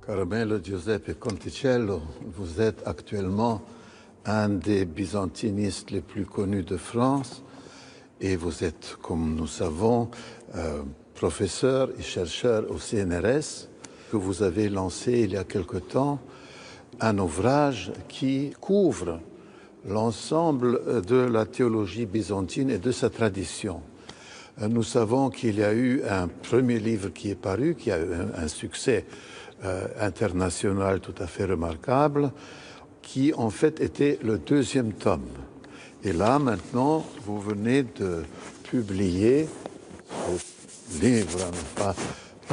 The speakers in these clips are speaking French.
Carmelo Giuseppe Conticello, vous êtes actuellement un des byzantinistes les plus connus de France et vous êtes, comme nous savons, professeur et chercheur au CNRS, que vous avez lancé il y a quelque temps un ouvrage qui couvre l'ensemble de la théologie byzantine et de sa tradition. Nous savons qu'il y a eu un premier livre qui est paru, qui a eu un succès international tout à fait remarquable, qui en fait était le deuxième tome. Et là, maintenant, vous venez de publier ce livre, pas,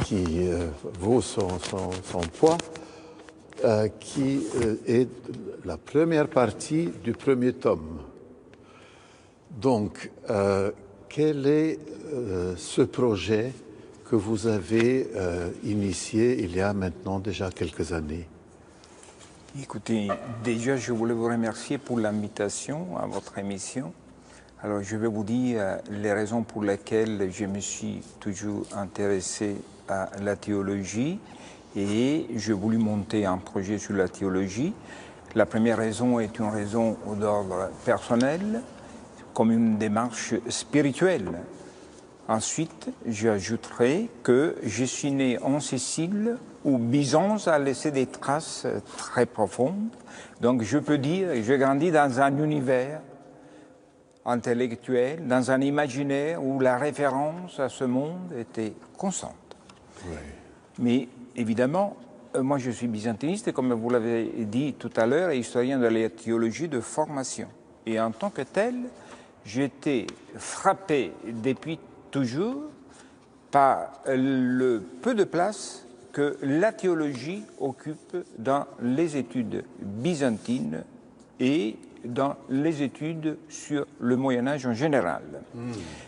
qui vaut son poids, qui est la première partie du premier tome. Donc, quel est ce projet que vous avez initié il y a maintenant déjà quelques années? Écoutez, déjà je voulais vous remercier pour l'invitation à votre émission. Alors je vais vous dire les raisons pour lesquelles je me suis toujours intéressé à la théologie et j'ai voulu monter un projet sur la théologie. La première raison est une raison d'ordre personnel, comme une démarche spirituelle. Ensuite, j'ajouterai que je suis né en Sicile, où Byzance a laissé des traces très profondes. Donc je peux dire que j'ai grandi dans un univers intellectuel, dans un imaginaire où la référence à ce monde était constante. Oui. Mais évidemment, moi je suis byzantiniste, et comme vous l'avez dit tout à l'heure, et historien de la théologie de formation. Et en tant que tel, j'étais frappé depuis toujours par le peu de place que la théologie occupe dans les études byzantines et dans les études sur le Moyen-Âge en général.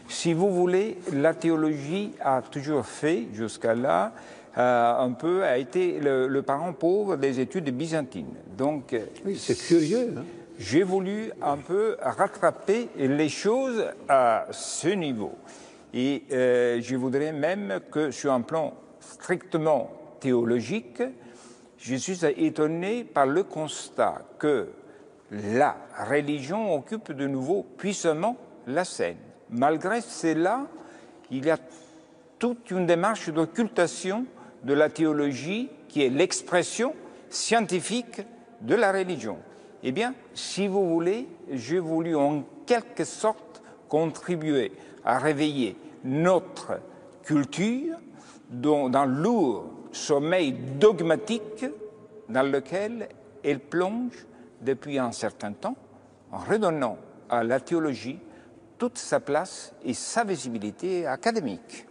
Si vous voulez, la théologie a toujours fait, jusqu'à là, a été le parent pauvre des études byzantines. Donc, oui, c'est curieux, hein? J'ai voulu un peu rattraper les choses à ce niveau. Et je voudrais même que, sur un plan strictement théologique, je suis étonné par le constat que la religion occupe de nouveau puissamment la scène. Malgré cela, il y a toute une démarche d'occultation de la théologie qui est l'expression scientifique de la religion. Eh bien, si vous voulez, j'ai voulu en quelque sorte contribuer à réveiller notre culture dans le lourd sommeil dogmatique dans lequel elle plonge depuis un certain temps, en redonnant à la théologie toute sa place et sa visibilité académique.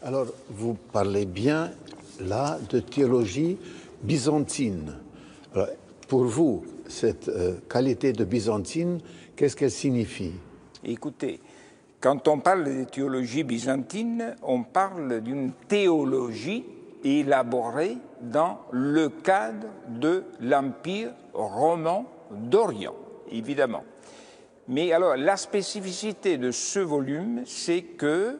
Alors, vous parlez bien là de théologie byzantine. Alors, pour vous, cette qualité de byzantine, qu'est-ce qu'elle signifie? Écoutez, quand on parle de théologie byzantine, on parle d'une théologie élaborée dans le cadre de l'Empire romain d'Orient, évidemment. Mais alors, la spécificité de ce volume, c'est que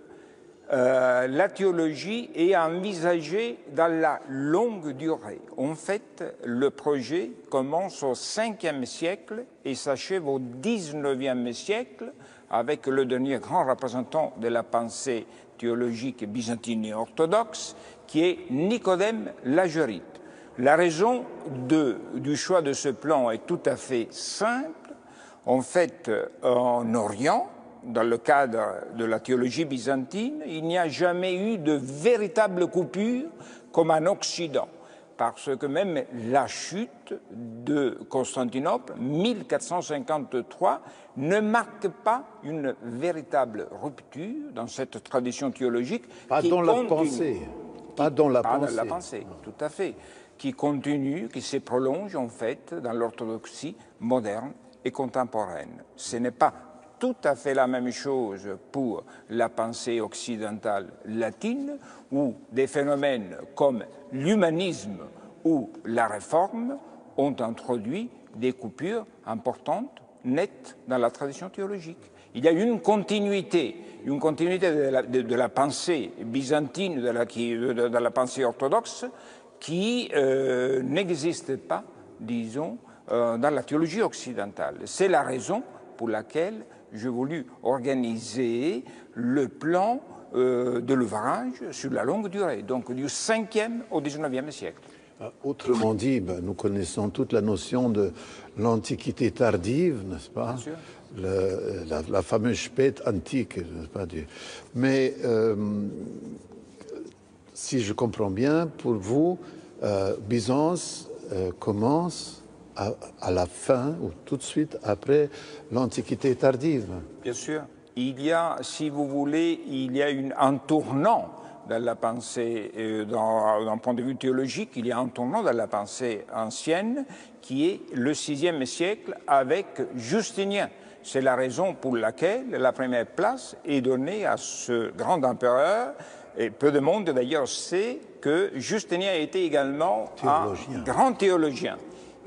la théologie est envisagée dans la longue durée. En fait, le projet commence au 5e siècle et s'achève au 19e siècle avec le dernier grand représentant de la pensée théologique byzantine et orthodoxe, qui est Nicodème l'Agérite. La raison du choix de ce plan est tout à fait simple. En fait, en Orient, dans le cadre de la théologie byzantine, il n'y a jamais eu de véritable coupure comme en Occident, parce que même la chute de Constantinople, 1453, ne marque pas une véritable rupture dans cette tradition théologique. Pas dans la pensée. Pas dans la pensée, tout à fait. Qui continue, qui se prolonge en fait dans l'orthodoxie moderne et contemporaine. Ce n'est pas tout à fait la même chose pour la pensée occidentale latine, où des phénomènes comme l'humanisme ou la réforme ont introduit des coupures importantes, nettes dans la tradition théologique. Il y a une continuité de la pensée byzantine, de la pensée orthodoxe, qui n'existe pas, disons, dans la théologie occidentale. C'est la raison pour laquelle j'ai voulu organiser le plan de l'ouvrage sur la longue durée, donc du 5e au 19e siècle. Autrement dit, nous connaissons toute la notion de l'Antiquité tardive, n'est-ce pas? Bien sûr. La fameuse spät antique, n'est-ce pas? Mais si je comprends bien, pour vous, Byzance commence à la fin ou tout de suite après l'Antiquité tardive. Bien sûr. Il y a, si vous voulez, un tournant dans la pensée, d'un point de vue théologique, il y a un tournant dans la pensée ancienne qui est le VIe siècle avec Justinien. C'est la raison pour laquelle la première place est donnée à ce grand empereur. Et peu de monde d'ailleurs sait que Justinien était également un grand théologien.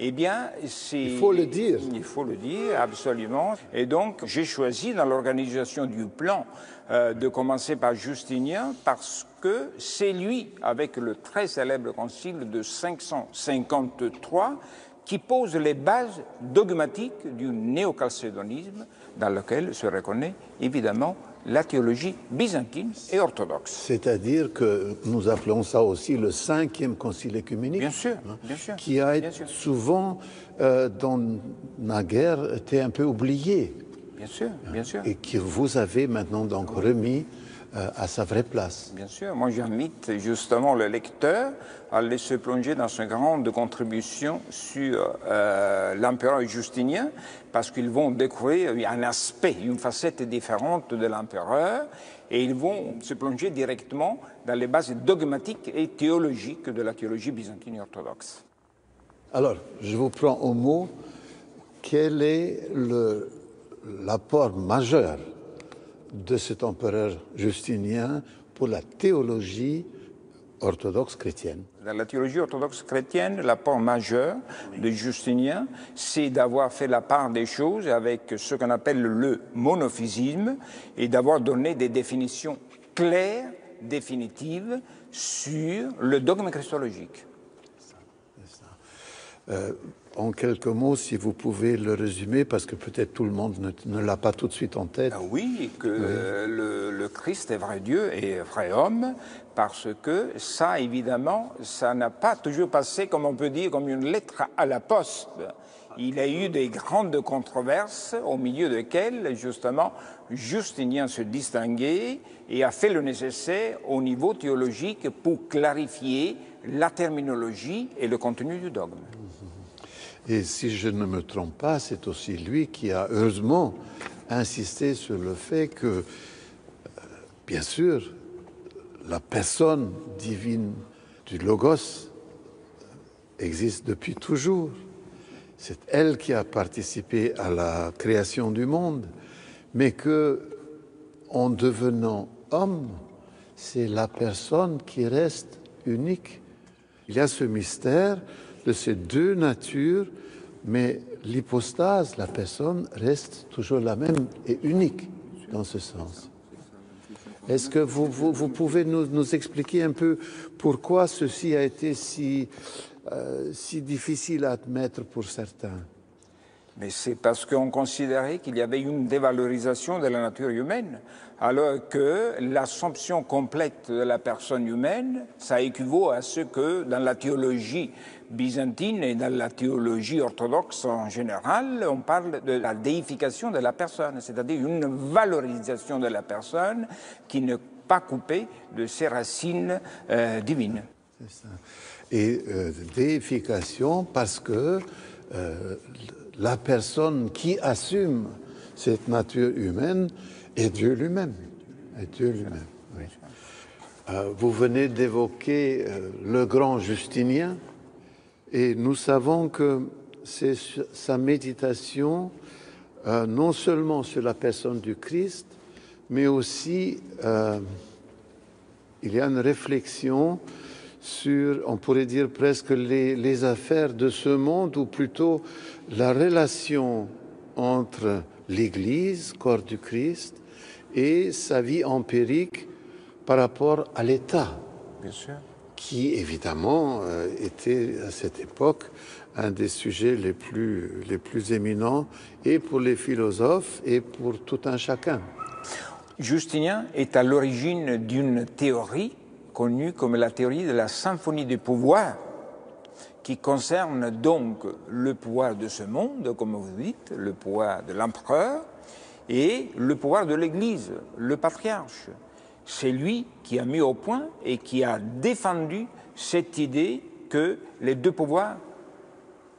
Eh bien, il faut le dire. Il faut le dire, absolument. Et donc, j'ai choisi dans l'organisation du plan de commencer par Justinien parce que c'est lui, avec le très célèbre concile de 553, qui pose les bases dogmatiques du néochalcédonisme dans lequel se reconnaît évidemment la théologie byzantine et orthodoxe. C'est-à-dire que nous appelons ça aussi le 5e concile œcuménique. Bien sûr, bien sûr. Qui a souvent, dans la guerre, été un peu oublié. Bien sûr, bien sûr. Et que vous avez maintenant donc remis à sa vraie place. Bien sûr. Moi, j'invite justement le lecteur à aller se plonger dans une grande contribution sur l'empereur Justinien, parce qu'ils vont découvrir un aspect, une facette différente de l'empereur, et ils vont se plonger directement dans les bases dogmatiques et théologiques de la théologie byzantine et orthodoxe. Alors, je vous prends au mot. Quel est l'apport majeur de cet empereur Justinien pour la théologie orthodoxe chrétienne? Dans la théologie orthodoxe chrétienne, l'apport majeur de Justinien, c'est d'avoir fait la part des choses avec ce qu'on appelle le monophysisme et d'avoir donné des définitions claires, définitives sur le dogme christologique. En quelques mots, si vous pouvez le résumer, parce que peut-être tout le monde ne l'a pas tout de suite en tête. Oui, que le Christ est vrai Dieu et vrai homme, parce que ça, évidemment, ça n'a pas toujours passé, comme on peut dire, comme une lettre à la poste. Il y a eu des grandes controverses au milieu desquelles, justement, Justinien se distinguait et a fait le nécessaire au niveau théologique pour clarifier la terminologie et le contenu du dogme. Et si je ne me trompe pas, c'est aussi lui qui a heureusement insisté sur le fait que, bien sûr, la personne divine du Logos existe depuis toujours. C'est elle qui a participé à la création du monde, mais que, en devenant homme, c'est la personne qui reste unique. Il y a ce mystère de ces deux natures, mais l'hypostase, la personne, reste toujours la même et unique dans ce sens. Est-ce que vous pouvez nous expliquer un peu pourquoi ceci a été si difficile à admettre pour certains? Mais c'est parce qu'on considérait qu'il y avait une dévalorisation de la nature humaine, alors que l'assomption complète de la personne humaine, ça équivaut à ce que dans la théologie byzantine et dans la théologie orthodoxe en général, on parle de la déification de la personne, c'est-à-dire une valorisation de la personne qui n'est pas coupée de ses racines divines. C'est ça. Et déification parce que la personne qui assume cette nature humaine est Dieu lui-même. Oui. Vous venez d'évoquer le grand Justinien, et nous savons que c'est sa méditation non seulement sur la personne du Christ, mais aussi il y a une réflexion sur, on pourrait dire presque les affaires de ce monde, ou plutôt la relation entre l'Église, corps du Christ, et sa vie empirique par rapport à l'État, Bien sûr. qui évidemment était à cette époque un des sujets les plus éminents, et pour les philosophes et pour tout un chacun. Justinien est à l'origine d'une théorie connue comme la théorie de la symphonie des pouvoirs, qui concerne donc le pouvoir de ce monde, comme vous dites, le pouvoir de l'empereur, et le pouvoir de l'Église, le patriarche. C'est lui qui a mis au point et qui a défendu cette idée que les deux pouvoirs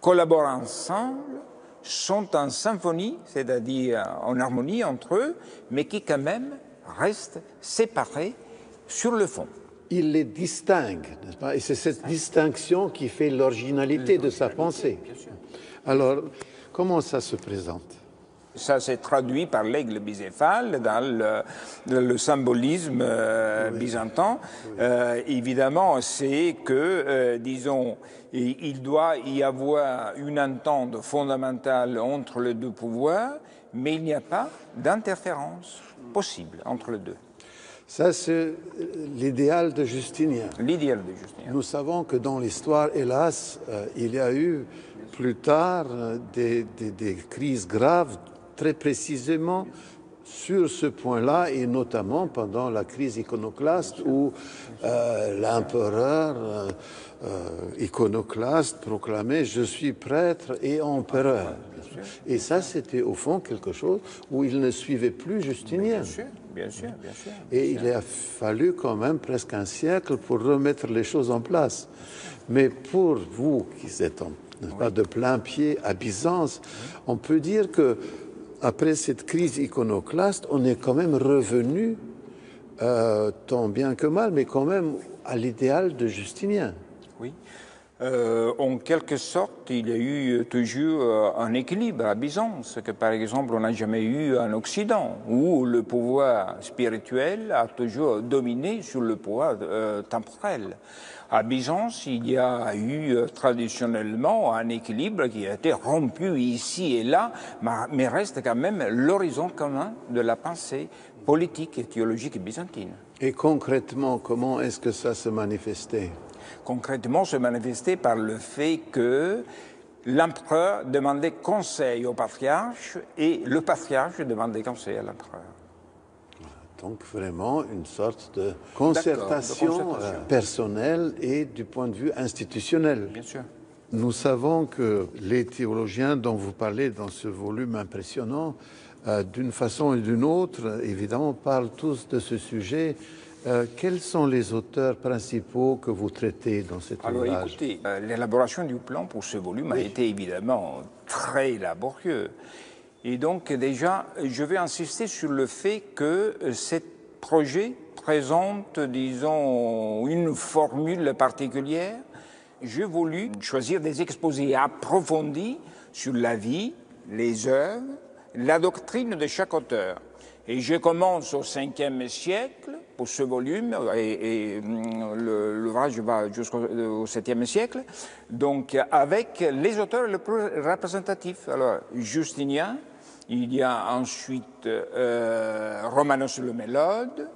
collaborent ensemble, sont en symphonie, c'est-à-dire en harmonie entre eux, mais qui quand même restent séparés sur le fond. Il les distingue, n'est-ce pas? Et c'est cette distinction qui fait l'originalité de sa pensée. Alors, comment ça se présente? Ça s'est traduit par l'aigle bicéphale dans le symbolisme byzantin. Évidemment, c'est que, disons, il doit y avoir une entente fondamentale entre les deux pouvoirs, mais il n'y a pas d'interférence possible entre les deux. Ça, c'est l'idéal de Justinien. L'idéal de Justinien. Nous savons que dans l'histoire, hélas, il y a eu plus tard des crises graves, très précisément sur ce point-là, et notamment pendant la crise iconoclaste, où l'empereur iconoclaste proclamait « Je suis prêtre et empereur ». Et ça, c'était au fond quelque chose où il ne suivait plus Justinien. Bien sûr, bien sûr. Et il a fallu quand même presque un siècle pour remettre les choses en place. Mais pour vous qui êtes pas de plein pied à Byzance, on peut dire que après cette crise iconoclaste, on est quand même revenu, tant bien que mal, mais quand même à l'idéal de Justinien. Oui. En quelque sorte, il y a eu toujours un équilibre à Byzance, que par exemple on n'a jamais eu en Occident, où le pouvoir spirituel a toujours dominé sur le pouvoir temporel. À Byzance, il y a eu traditionnellement un équilibre qui a été rompu ici et là, mais reste quand même l'horizon commun de la pensée politique et théologique byzantine. Et concrètement, comment est-ce que ça se manifestait ? Concrètement, se manifestait par le fait que l'empereur demandait conseil au patriarche et le patriarche demandait conseil à l'empereur. Donc vraiment une sorte de concertation personnelle et du point de vue institutionnel. Bien sûr. Nous savons que les théologiens dont vous parlez dans ce volume impressionnant, d'une façon et d'une autre, évidemment, parlent tous de ce sujet. Quels sont les auteurs principaux que vous traitez dans cet ouvrage? Alors écoutez, l'élaboration du plan pour ce volume a été évidemment très laborieux. Et donc déjà, je vais insister sur le fait que ce projet présente, disons, une formule particulière. J'ai voulu choisir des exposés approfondis sur la vie, les œuvres, la doctrine de chaque auteur. Et je commence au 5e siècle pour ce volume, et l'ouvrage va jusqu'au 7e siècle, donc avec les auteurs les plus représentatifs. Alors, Justinien, il y a ensuite Romanos le Mélode,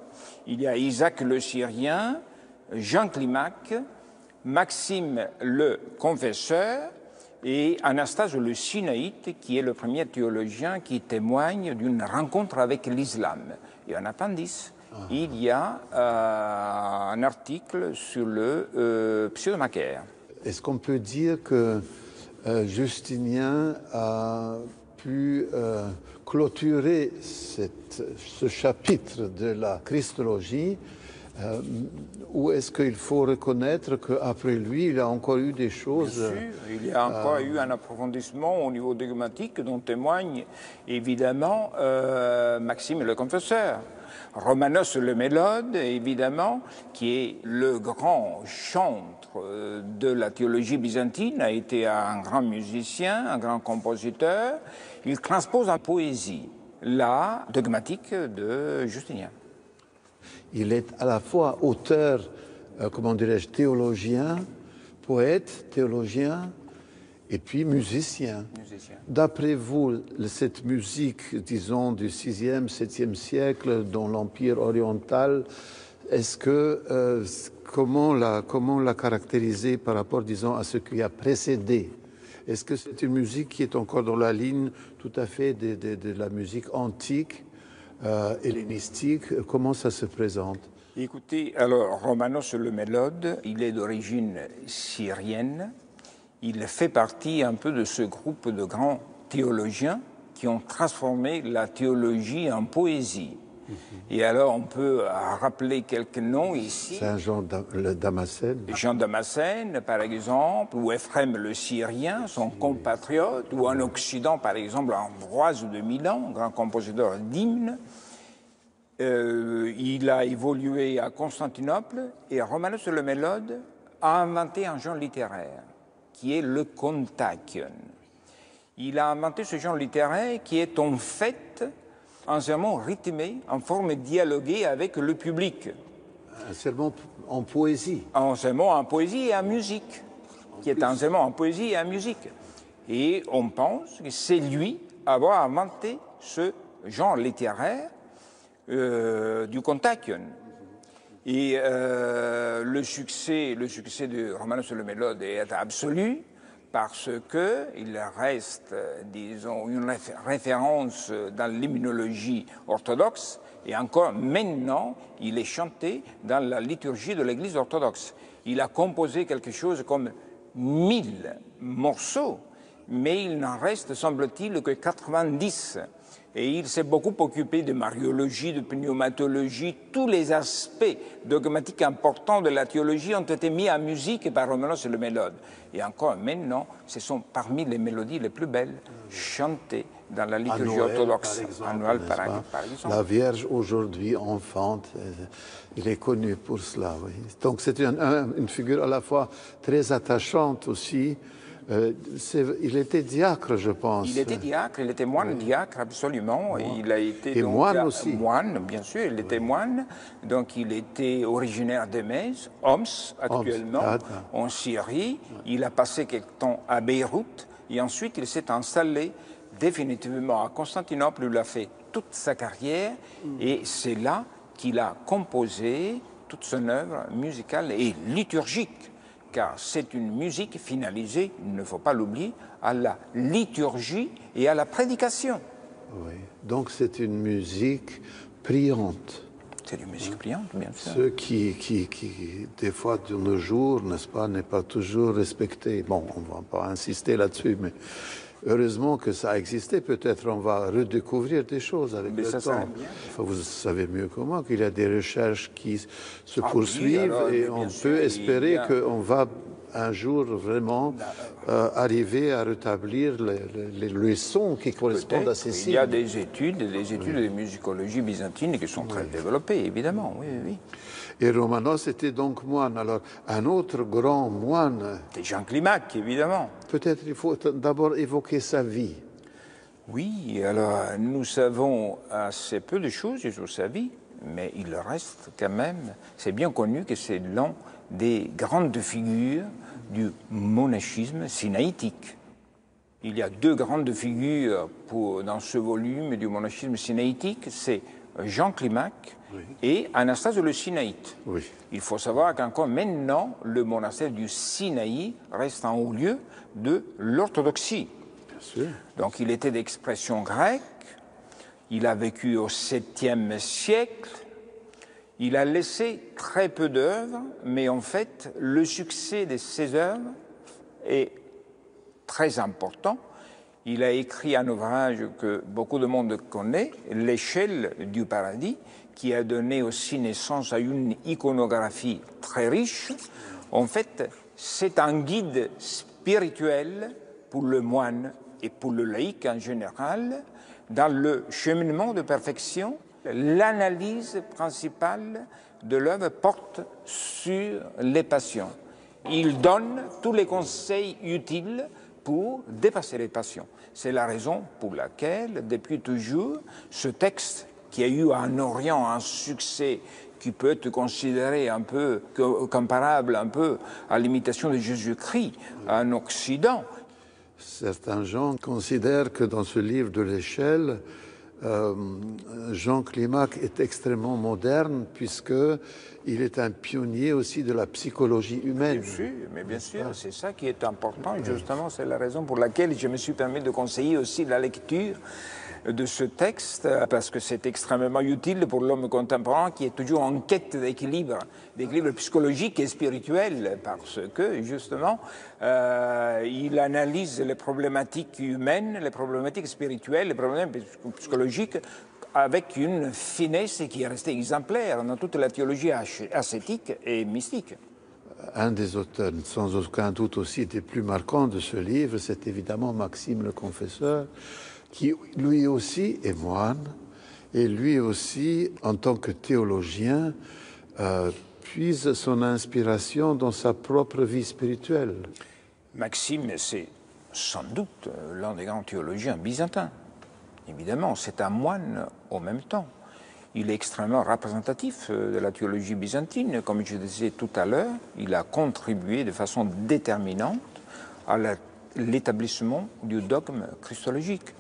il y a Isaac le Syrien, Jean Climac, Maxime le Confesseur, et Anastase le Sinaïte, qui est le premier théologien qui témoigne d'une rencontre avec l'islam. Et en appendice, il y a un article sur le pseudo-Macaire. Est-ce qu'on peut dire que Justinien a pu clôturer ce chapitre de la Christologie Ou est-ce qu'il faut reconnaître qu'après lui, il a encore eu des choses... Bien sûr, il y a encore eu un approfondissement au niveau dogmatique dont témoigne évidemment Maxime le Confesseur. Romanos le Mélode, évidemment, qui est le grand chantre de la théologie byzantine, a été un grand musicien, un grand compositeur. Il transpose en poésie la dogmatique de Justinien. Il est à la fois auteur, comment dirais-je, théologien, poète, théologien, et puis musicien. D'après vous, cette musique, disons, du 6e, 7e siècle dans l'Empire oriental, est-ce que, comment la caractériser par rapport, disons, à ce qui a précédé? Est-ce que c'est une musique qui est encore dans la ligne tout à fait de la musique antique, hellénistique? Comment ça se présente? Écoutez, alors, Romanos le Mélode, il est d'origine syrienne. Il fait partie un peu de ce groupe de grands théologiens qui ont transformé la théologie en poésie. Et alors, on peut rappeler quelques noms ici. Saint Jean Damascène. Jean Damascène, par exemple, ou Éphrem le Syrien, son compatriote, ou en Occident, par exemple, Ambroise de Milan, grand compositeur d'hymnes. Il a évolué à Constantinople et Romanos le Mélode a inventé un genre littéraire qui est le kontakion. Il a inventé ce genre littéraire qui est en fait un sermon rythmé en forme dialoguée avec le public. Un sermon en poésie. Un sermon en poésie et en musique, qui est un sermon en poésie et en musique. Et on pense que c'est lui avoir inventé ce genre littéraire du kontakion. Et le succès de Romanos le Mélode est absolu parce qu'il reste, disons, une référence dans l'hymnologie orthodoxe et encore maintenant, il est chanté dans la liturgie de l'Église orthodoxe. Il a composé quelque chose comme 1000 morceaux, mais il n'en reste, semble-t-il, que 90. Et il s'est beaucoup occupé de mariologie, de pneumatologie. Tous les aspects dogmatiques importants de la théologie ont été mis en musique par Romanos le Mélode. Et encore maintenant, ce sont parmi les mélodies les plus belles chantées dans la liturgie orthodoxe. À Noël, par exemple. La Vierge aujourd'hui enfante, il est connu pour cela. Oui. Donc c'est une figure à la fois très attachante aussi. Il était diacre, je pense. Il était diacre, il était moine diacre, absolument. Et il a été et donc, moine aussi. Moine, bien sûr, il était moine. Donc il était originaire de Metz, Homs, actuellement, en Syrie. Il a passé quelque temps à Beyrouth et ensuite il s'est installé définitivement à Constantinople où il a fait toute sa carrière et c'est là qu'il a composé toute son œuvre musicale et liturgique. Car c'est une musique finalisée, il ne faut pas l'oublier, à la liturgie et à la prédication. Oui, donc c'est une musique priante. C'est une musique priante, bien sûr. Ce qui, des fois, de nos jours, n'est-ce pas, n'est pas toujours respecté. Bon, on ne va pas insister là-dessus, mais heureusement que ça a existé. Peut-être on va redécouvrir des choses avec le temps. Vous savez mieux que moi qu'il y a des recherches qui se poursuivent et on peut espérer qu'on va un jour vraiment arriver à rétablir les leçons qui correspondent à ces signes. Il y a des études de musicologie byzantine qui sont très développées, évidemment, oui, oui. Et Romanos était donc moine. Alors, un autre grand moine... C'est Jean Climac, évidemment. Peut-être il faut d'abord évoquer sa vie. Oui, alors nous savons assez peu de choses sur sa vie, mais il reste quand même... C'est bien connu que c'est l'un des grandes figures du monachisme sinaïtique. Il y a deux grandes figures dans ce volume du monachisme sinaïtique, c'est Jean Climac et Anastase le Sinaïte. Oui. Il faut savoir qu'encore maintenant, le monastère du Sinaï reste en haut lieu de l'orthodoxie. Bien sûr. Donc il était d'expression grecque, il a vécu au 7e siècle, il a laissé très peu d'œuvres, mais en fait, le succès de ses œuvres est très important. Il a écrit un ouvrage que beaucoup de monde connaît, L'échelle du paradis, qui a donné aussi naissance à une iconographie très riche. En fait, c'est un guide spirituel pour le moine et pour le laïc en général, dans le cheminement de perfection. L'analyse principale de l'œuvre porte sur les passions. Il donne tous les conseils utiles pour dépasser les passions. C'est la raison pour laquelle, depuis toujours, ce texte, qui a eu en Orient un succès qui peut être considéré un peu comparable un peu à l'imitation de Jésus-Christ en Occident. Certains gens considèrent que dans ce livre de l'échelle, Jean Climac est extrêmement moderne puisqu'il est un pionnier aussi de la psychologie humaine. Bien sûr, mais bien sûr, c'est ça qui est important. Et justement, c'est la raison pour laquelle je me suis permis de conseiller aussi la lecture de ce texte, parce que c'est extrêmement utile pour l'homme contemporain qui est toujours en quête d'équilibre psychologique et spirituel, parce que justement, il analyse les problématiques humaines, les problématiques spirituelles, les problèmes psychologiques, avec une finesse qui est restée exemplaire dans toute la théologie ascétique et mystique. Un des auteurs, sans aucun doute aussi des plus marquants de ce livre, c'est évidemment Maxime le Confesseur, qui lui aussi est moine, et lui aussi, en tant que théologien, puise son inspiration dans sa propre vie spirituelle. Maxime, c'est sans doute l'un des grands théologiens byzantins. Évidemment, c'est un moine en même temps. Il est extrêmement représentatif de la théologie byzantine. Comme je disais tout à l'heure, il a contribué de façon déterminante à l'établissement du dogme christologique.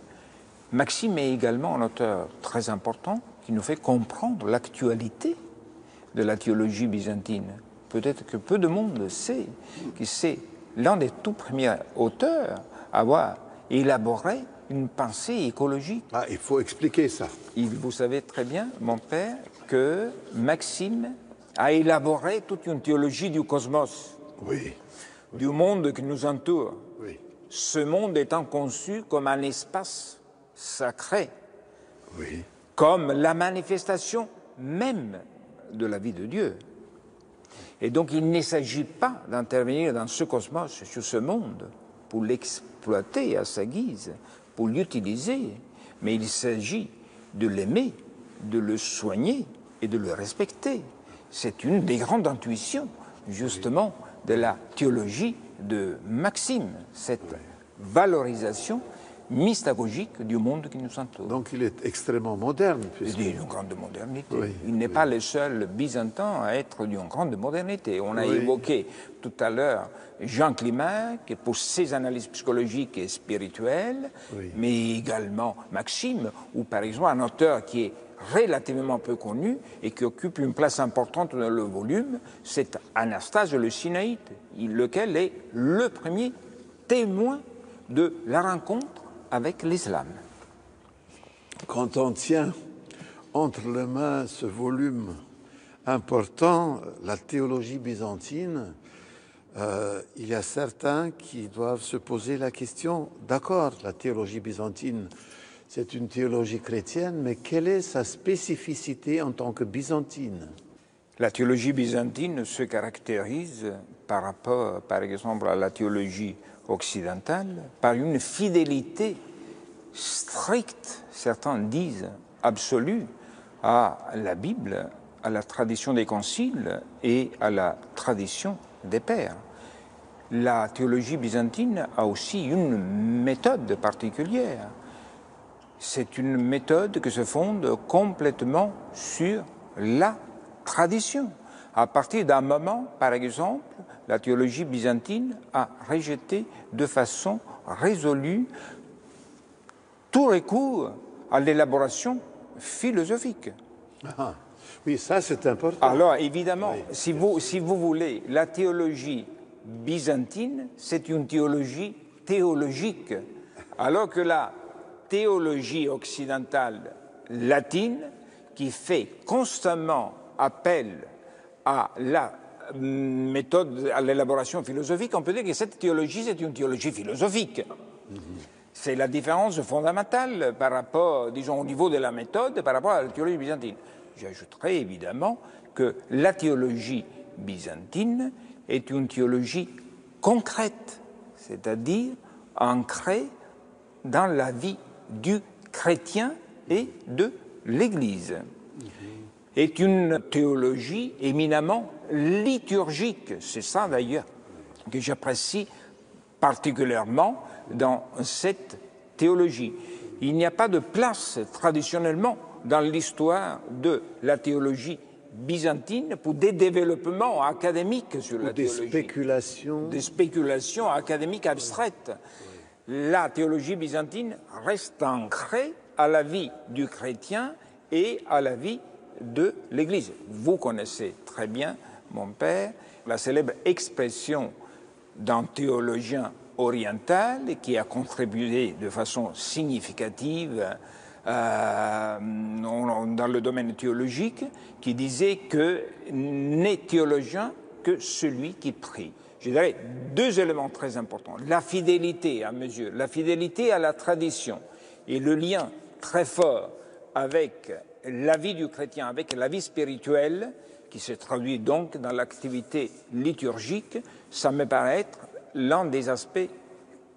Maxime est également un auteur très important qui nous fait comprendre l'actualité de la théologie byzantine. Peut-être que peu de monde sait que c'est l'un des tout premiers auteurs à avoir élaboré une pensée écologique. Ah, il faut expliquer ça. Vous savez très bien, mon père, que Maxime a élaboré toute une théologie du cosmos, du monde qui nous entoure. Oui. Ce monde étant conçu comme un espace sacré, comme la manifestation même de la vie de Dieu. Et donc il ne s'agit pas d'intervenir dans ce cosmos, sur ce monde, pour l'exploiter à sa guise, pour l'utiliser, mais il s'agit de l'aimer, de le soigner et de le respecter. C'est une des grandes intuitions, justement, de la théologie de Maxime, cette valorisation mystagogique du monde qui nous entoure. Donc il est extrêmement moderne. Il est d'une grande modernité. Il n'est pas le seul byzantin à être d'une grande modernité. On a évoqué tout à l'heure Jean Climac pour ses analyses psychologiques et spirituelles, mais également Maxime, ou par exemple un auteur qui est relativement peu connu et qui occupe une place importante dans le volume, c'est Anastase le Sinaïte, lequel est le premier témoin de la rencontre avec l'islam. Quand on tient entre les mains ce volume important, la théologie byzantine, il y a certains qui doivent se poser la question, d'accord, la théologie byzantine, c'est une théologie chrétienne, mais quelle est sa spécificité en tant que byzantine? La théologie byzantine se caractérise par rapport, par exemple, à la théologie occidentale, par une fidélité stricte, certains disent absolue, à la Bible, à la tradition des conciles et à la tradition des pères. La théologie byzantine a aussi une méthode particulière. C'est une méthode qui se fonde complètement sur la tradition. À partir d'un moment, par exemple, la théologie byzantine a rejeté de façon résolue tout recours à l'élaboration philosophique. Ah, oui, ça c'est important. Alors évidemment, si vous voulez, la théologie byzantine, c'est une théologie théologique, alors que la théologie occidentale latine, qui fait constamment appel à la méthode, à l'élaboration philosophique, on peut dire que cette théologie, c'est une théologie philosophique. C'est la différence fondamentale par rapport, disons, au niveau de la méthode par rapport à la théologie byzantine. J'ajouterai évidemment que la théologie byzantine est une théologie concrète, c'est-à-dire ancrée dans la vie du chrétien et de l'Église. Est une théologie éminemment liturgique. C'est ça d'ailleurs que j'apprécie particulièrement dans cette théologie. Il n'y a pas de place traditionnellement dans l'histoire de la théologie byzantine pour des développements académiques sur la théologie. Des spéculations académiques abstraites. La théologie byzantine reste ancrée à la vie du chrétien et à la vie de l'Église. Vous connaissez très bien, mon père, la célèbre expression d'un théologien oriental qui a contribué de façon significative dans le domaine théologique, qui disait que n'est théologien que celui qui prie. Je dirais deux éléments très importants. La fidélité à mesure, la fidélité à la tradition et le lien très fort avec la vie du chrétien, avec la vie spirituelle, qui se traduit donc dans l'activité liturgique, ça me paraît être l'un des aspects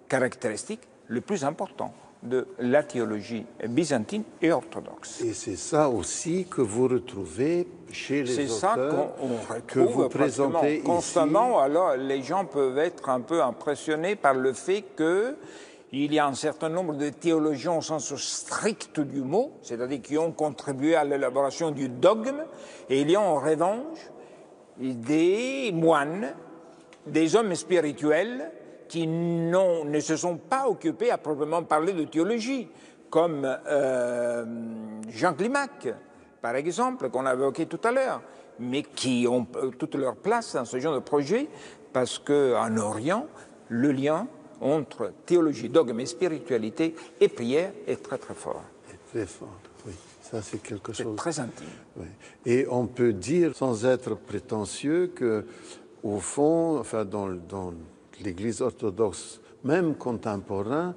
caractéristiques les plus importants de la théologie byzantine et orthodoxe. Et c'est ça aussi que vous retrouvez chez les auteurs que vous présentez constamment. Ici. Alors les gens peuvent être un peu impressionnés par le fait qu'il y a un certain nombre de théologiens au sens strict du mot, c'est-à-dire qui ont contribué à l'élaboration du dogme, et il y a en revanche des moines, des hommes spirituels qui ne se sont pas occupés à proprement parler de théologie, comme Jean Climac, par exemple, qu'on a évoqué tout à l'heure, mais qui ont toute leur place dans ce genre de projet, parce qu'en Orient, le lien entre théologie, dogme et spiritualité et prière est très très fort. Très fort, oui. Ça, c'est quelque chose. C'est très intime. Oui. Et on peut dire, sans être prétentieux, que au fond, enfin, dans l'Église orthodoxe, même contemporaine,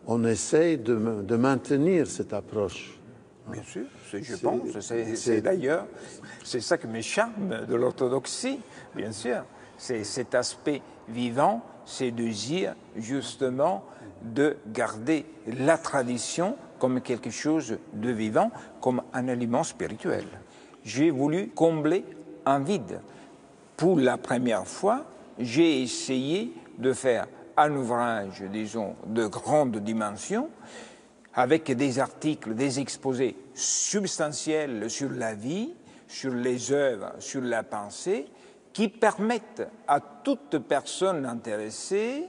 on essaye de maintenir cette approche. Bien sûr, je pense. C'est d'ailleurs, c'est ça que me charme de l'orthodoxie, bien sûr. C'est cet aspect vivant, c'est de dire justement de garder la tradition comme quelque chose de vivant, comme un aliment spirituel. J'ai voulu combler un vide. Pour la première fois, j'ai essayé de faire un ouvrage, disons, de grande dimension, avec des articles, des exposés substantiels sur la vie, sur les œuvres, sur la pensée, qui permettent à toute personne intéressée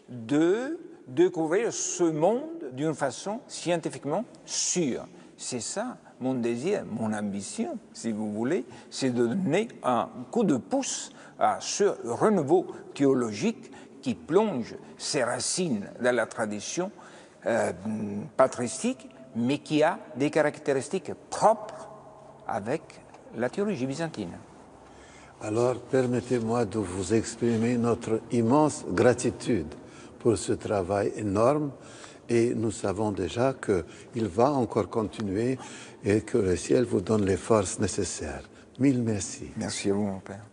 de découvrir ce monde d'une façon scientifiquement sûre. C'est ça mon désir, mon ambition, si vous voulez, c'est de donner un coup de pouce à ce renouveau théologique qui plonge ses racines dans la tradition patristique, mais qui a des caractéristiques propres avec la théologie byzantine. Alors, permettez-moi de vous exprimer notre immense gratitude pour ce travail énorme, et nous savons déjà qu'il va encore continuer et que le ciel vous donne les forces nécessaires. Mille merci. Merci à vous, mon père.